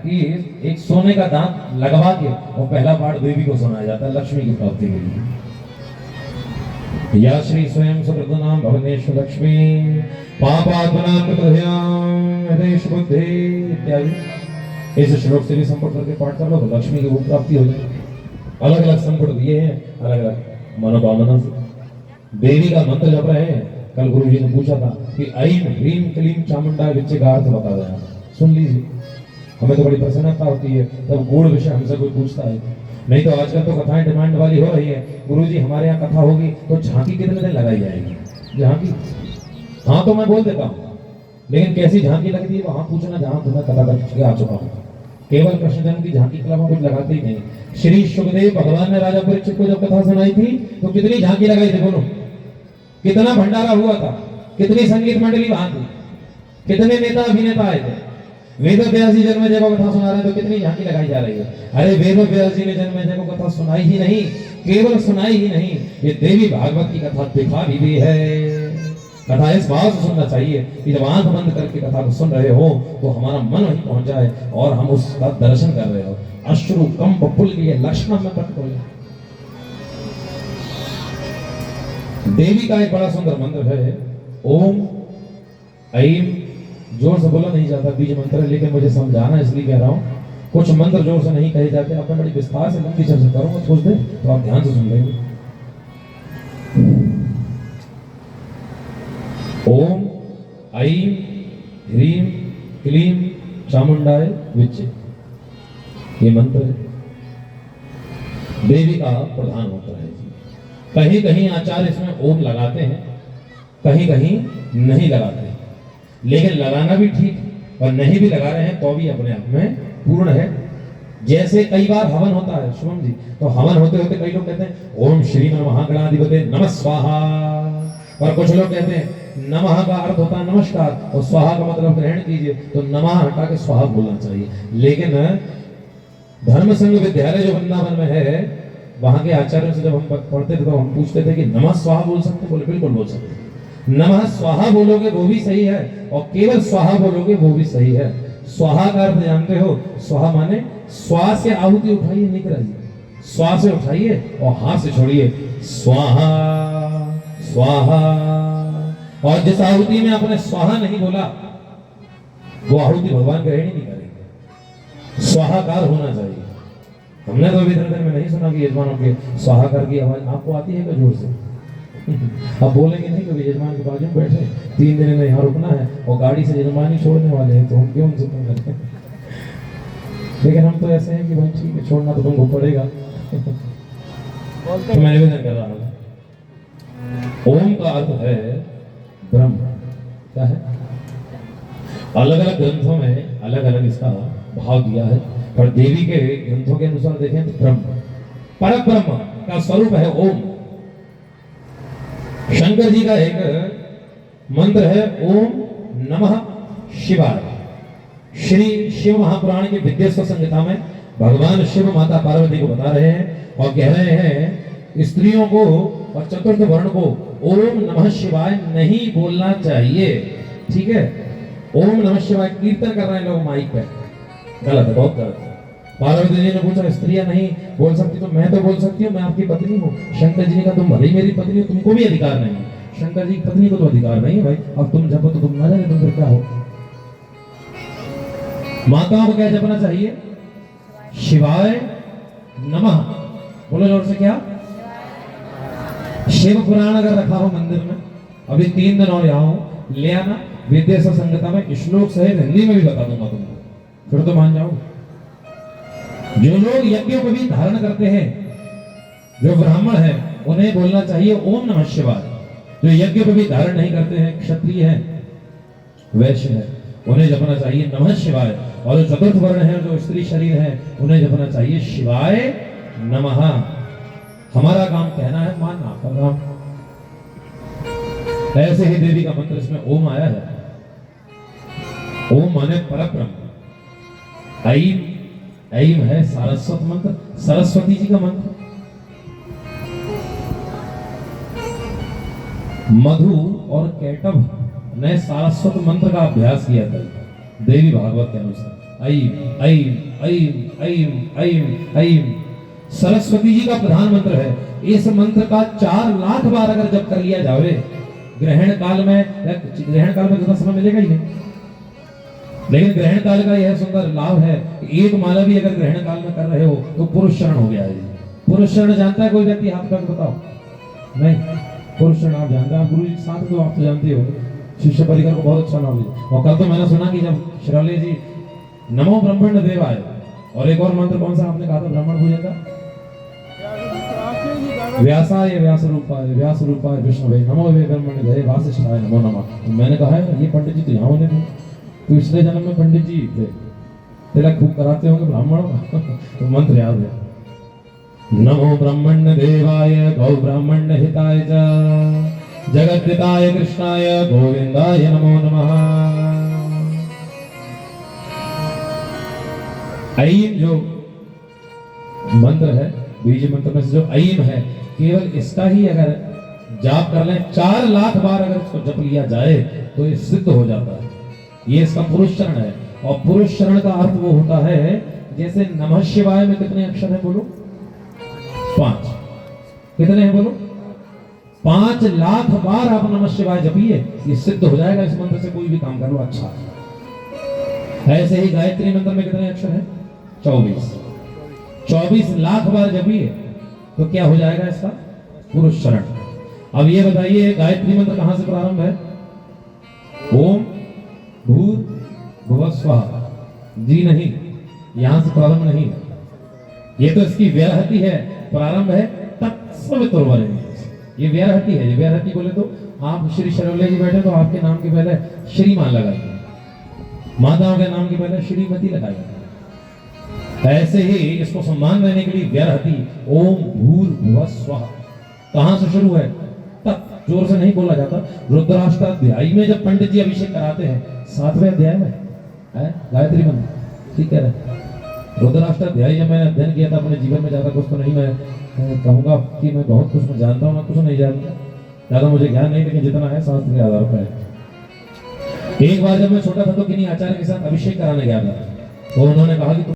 कि एक सोने का दांत लगवा के और पहला पाठ देवी को सुनाया जाता है लक्ष्मी की प्राप्ति के लिए। या श्री स्वयं सुकृतनाम भवनेषु लक्ष्मी पापात्मनां कृतभयां हृदयेषु बुद्धि इत्यादि इस श्लोक से भी संपर्क करके पाठ कर लो तो लक्ष्मी की वो प्राप्ति हो जाएगी। अलग अलग संकट दिए हैं, अलग अलग मनोकामना से देवी का मंत्र जप रहे हैं। कल गुरु जी ने पूछा था कि ऐं ह्रीं क्लीं चामुंडा विच्चे का अर्थ बता देना, सुन लीजिए। हमें तो बड़ी प्रसन्नता होती है तब गूढ़ विषय हमसे कोई पूछता है, नहीं तो आजकल तो कथाएं डिमांड वाली हो रही है। गुरु जी हमारे यहाँ कथा होगी तो झांकी कितने दिन लगाई जाएगी? झांकी हाँ तो मैं बोल देता हूँ, लेकिन कैसी झांकी लगती है वहां पूछना जहां तुम्हें कथा करके आ चुका हूँ। केवल कृष्ण जन्म की झांकी के अलावा कुछ लगाते ही नहीं। श्री सुखदेव भगवान ने राजा परीक्षित को जब कथा सुनाई थी तो कितनी झांकी लगाई थी बोलो? कितना भंडारा हुआ था, कितनी संगीत मंडली वहां थी, कितने नेता अभिनेता आए थे। वेद व्यास जी जन्मेजय को कथा सुना रहे हैं तो कितनी झांकी लगाई जा रही है। अरे वेद व्यास जी ने जन्मेजय को कथा सुनाई ही नहीं, केवल सुनाई ही नहीं, ये देवी भागवत की कथा दिखा भी दी है। कथा इस बात से सुनना चाहिए कि जब आंख बंद करके कथा को सुन रहे हो तो हमारा मन वहीं पहुंच जाए और हम उसका दर्शन कर रहे हो। अश्रु कंप पुल के लक्षण में प्रकट हो जाए। देवी का एक बड़ा सुंदर मंत्र है ओम ऐं, जोर से बोला नहीं जाता, बीज मंत्र है, लेकिन मुझे समझाना इसलिए कह रहा हूं। कुछ मंत्र जोर से नहीं कहे जाते। अब मैं बड़ी विस्तार से लंबी चर्चा करूंगा कुछ देर, तो आप ध्यान से सुन लेंगे। ओम ऐं ह्रीं क्लीं चामुंडाय विच्चे, ये मंत्र है, देवी का प्रधान मंत्र है। कहीं कहीं आचार्य इसमें ओम लगाते हैं, कहीं कहीं नहीं लगाते हैं, लेकिन लगाना भी ठीक और नहीं भी लगा रहे हैं तो भी अपने आप में पूर्ण है। जैसे कई बार हवन होता है शुभम जी, तो हवन होते होते कई लोग कहते हैं ओम श्री महागणाधिपते नमः स्वाहा, और कुछ लोग कहते हैं नमः का अर्थ होता है नमस्कार और स्वाहा का मतलब ग्रहण कीजिए, तो नमः हटा के स्वाहा बोलना चाहिए। लेकिन धर्म संघ विद्यालय जो वृंदावन में है, वहां के आचार्यों से जब हम पढ़ते थे तो हम पूछते थे कि नमः स्वाहा बोल सकते? बोले बिल्कुल बोल सकते। नमः स्वाहा बोलोगे वो भी सही है और केवल स्वाहा बोलोगे वो भी सही है। स्वाहा का अर्थ जानते हो? स्वाहा माने स्वा से आहुति उठाइए, निकलिए, स्वा से उठाइए और हाथ से छोड़िए, स्वाहा स्वाहा। और जिस आहुति में आपने स्वाहा नहीं बोला वो आहुति भगवान ग्रहण ही नहीं करेंगे। स्वाहाकार होना चाहिए। हमने तो अभी धर्म में नहीं सुना कि यजमानों के स्वाहाकार की आवाज आपको आती है क्या जोर से? अब बोलेंगे नहीं कभी यजमान के बाजू में बैठे 3 दिन में यहाँ रुकना है और गाड़ी से यजमान ही छोड़ने वाले हैं तो हम क्यों उनसे तुम करते हैं? लेकिन हम तो ऐसे हैं कि भाई ठीक है छोड़ना तो तुमको पड़ेगा। तो मैं निवेदन कर रहा हूँ, ओम का अर्थ है ब्रह्म। क्या है? अलग अलग ग्रंथों में अलग अलग इसका भाव दिया है, पर देवी के ग्रंथों के अनुसार देखें तो ब्रह्म, पर ब्रह्म का स्वरूप है ओम। शंकर जी का एक मंत्र है ओम नमः शिवाय। श्री शिव महापुराण के विद्यस्व संहिता में भगवान शिव माता पार्वती को बता रहे हैं और कह रहे हैं स्त्रियों को और चतुर्थ वर्ण को ओम नमः शिवाय नहीं बोलना चाहिए। ठीक है, ओम नमः शिवाय कीर्तन कर रहे हैं लोग माइक पे, गलत है, बहुत गलत है। पार्वती जी ने पूछा स्त्रियां नहीं बोल सकती तो मैं तो बोल सकती हूँ, मैं आपकी पत्नी हूँ। शंकर जी ने कहा तुम भले ही मेरी पत्नी हो, तुमको भी अधिकार नहीं है। शंकर जी की पत्नी को तो अधिकार नहीं है भाई, अब तुम जपो तो तुम ना जाने तुम फिर क्या हो। माताओं को क्या जपना चाहिए? शिवाय नमः बोलो जोर से। क्या? शिव पुराण अगर रखा हो मंदिर में, अभी 3 दिन और यहाँ हो, ले आना, विद्यस्व संहिता में श्लोक सहित हिंदी में भी बता दूंगा तुमको, फिर तो मान जाओ। जो लोग यज्ञों को भी धारण करते हैं, जो ब्राह्मण है, उन्हें बोलना चाहिए ओम नमः शिवाय। जो यज्ञ को भी धारण नहीं करते हैं, क्षत्रिय हैं, वैश्य है, उन्हें जपना चाहिए नमः शिवाय। और जो चतुर्थ वर्ण है, जो स्त्री शरीर है, उन्हें जपना चाहिए शिवाय नमः। हमारा काम कहना है, मानना आपका काम। ऐसे ही देवी का मंत्र इसमें ओम आया है। ओम माने परब्रह्म। ऐं, ऐं है सारस्वत मंत्र, सरस्वती जी का मंत्र। मधु और कैटभ ने सारस्वत मंत्र का अभ्यास किया था देवी भागवत के अनुसार। ऐम ऐम ऐम ऐम ऐम ऐम सरस्वती जी का प्रधान मंत्र है। इस मंत्र का 4 लाख बार अगर जब कर लिया जावे ग्रहण काल में कितना समय मिलेगा ही नहीं, लेकिन ग्रहण काल का यह सुंदर लाभ है, एक माला भी अगर ग्रहण काल में कर रहे हो तो पुरुष शरण हो गया है। पुरुष शरण जानता है कोई व्यक्ति? हाथ करके बताओ। नहीं, पुरुष शरण आप जानते हैं, आप गुरु जी के साथ तो आप तो जानते हो, शिष्य परिकर को बहुत अच्छा नॉलेज। और कल तो मैंने सुना कि जब श्रीले जी नमो ब्रह्मण्ड देवाय, और एक और मंत्र कौन सा आपने कहा था ब्राह्मण पूजन का? व्यासाय व्यास रूपाय विष्णुवे नमो वे ब्रह्मण्ड देवाय वासिष्ठाय नमो नमः। तो मैंने कहा है ये पंडित जी तो यहाँ होने थे, तो पिछले जन्म में पंडित जी थे, तिलक खूब कराते होंगे ब्राह्मणों का। तो मंत्र याद है, नमो ब्रह्मण्ड देवाय गौ ब्राह्मण्ड हिताय च जगद्दिताय कृष्णाय गोविंदाय नमो नमः। ऐम जो मंत्र है, बीज मंत्र में से जो ऐम है, केवल इसका ही अगर जाप कर लें 4 लाख बार अगर इसको जप लिया जाए तो ये सिद्ध हो जाता है। ये इसका पुरुष शरण है। और पुरुष शरण का अर्थ वो होता है, जैसे नमः शिवाय में कितने अक्षर हैं बोलो? 5। कितने हैं बोलो? 5 लाख बार आप नमः शिवाय जपिए, ये सिद्ध हो जाएगा। इस मंत्र से कोई भी काम कर लो अच्छा। ऐसे ही गायत्री मंत्र में कितने अक्षर हैं? 24 लाख बार जपिए तो क्या हो जाएगा इसका? पुरुष शरण। अब ये बताइए गायत्री मंत्र कहां से प्रारंभ है? ओम भूर्भुवः स्वः जी नहीं, यहां से प्रारंभ नहीं है, ये तो इसकी व्याहति है। प्रारंभ है तत्सवितुर्वरेण्यं, ये व्याहति है। ये व्याहति बोले तो आप श्री शरवले जी बैठे तो आपके नाम के पहले श्रीमान लगाइए, माताओं के नाम के पहले श्रीमती लगाइए। ऐसे ही इसको सम्मान देने के लिए व्याहति ओम भूर्भुवः स्वः कहां से शुरू है? तत् जोर से नहीं बोला जाता। रुद्राष्टाध्यायी में जब पंडित जी अभिषेक कराते हैं 7वें अध्याय में है गायत्री मंत्र, ठीक है। रुद्राष्टाध्यायी जब मैंने अध्ययन किया था अपने जीवन में, ज्यादा कुछ तो नहीं मैं कहूंगा कि मैं बहुत कुछ मैं जानता हूँ, मैं कुछ नहीं जानता, ज्यादा मुझे ज्ञान नहीं, लेकिन जितना है शास्त्र के आधार पर है। एक बार जब मैं छोटा था तो किन्हीं आचार्य के साथ अभिषेक कराने गया था, तो उन्होंने कहा कि